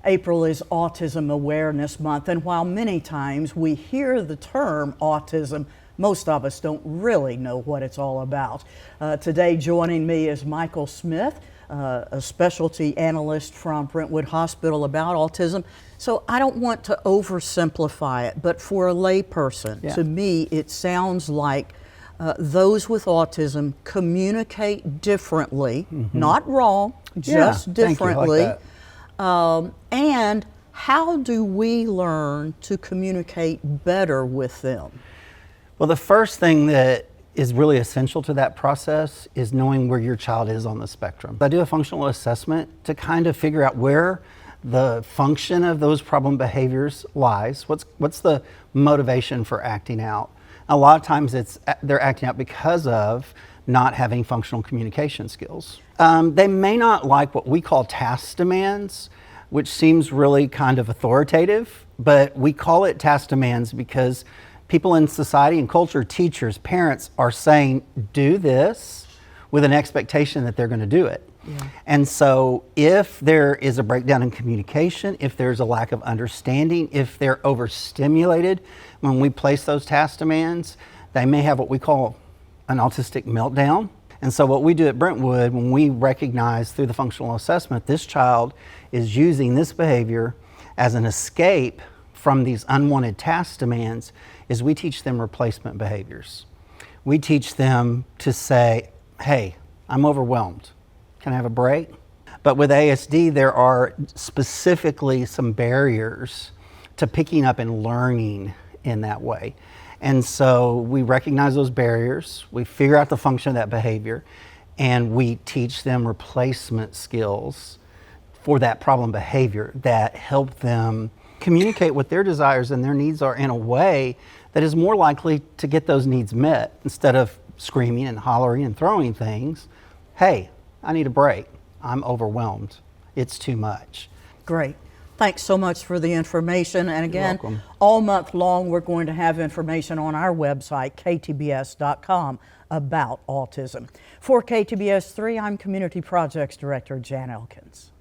April is Autism Awareness Month, and while many times we hear the term autism, most of us don't really know what it's all about. Today joining me is Michael Smith, a specialty analyst from Brentwood Hospital about autism. So I don't want to oversimplify it, but for a layperson, to me it sounds like those with autism communicate differently, not wrong, just differently. Thank you. I like that. And how do we learn to communicate better with them? Well, the first thing that is really essential to that process is knowing where your child is on the spectrum. I do a functional assessment to kind of figure out where the function of those problem behaviors lies. What's the motivation for acting out? A lot of times they're acting out because of not having functional communication skills. They may not like what we call task demands, which seems really kind of authoritative, but we call it task demands because people in society and culture, teachers, parents are saying, do this with an expectation that they're going to do it. Yeah. And so if there is a breakdown in communication, if there's a lack of understanding, if they're overstimulated when we place those task demands, they may have what we call an autistic meltdown. And so what we do at Brentwood, when we recognize through the functional assessment, this child is using this behavior as an escape from these unwanted task demands, is we teach them replacement behaviors. We teach them to say, hey, I'm overwhelmed. Can I have a break? But with ASD, there are specifically some barriers to picking up and learning in that way. And so we recognize those barriers, we figure out the function of that behavior, and we teach them replacement skills for that problem behavior that help them communicate what their desires and their needs are in a way that is more likely to get those needs met instead of screaming and hollering and throwing things. Hey, I need a break. I'm overwhelmed. It's too much. Great. Thanks so much for the information. And again, all month long, we're going to have information on our website, ktbs.com, about autism. For KTBS 3, I'm Community Projects Director Jan Elkins.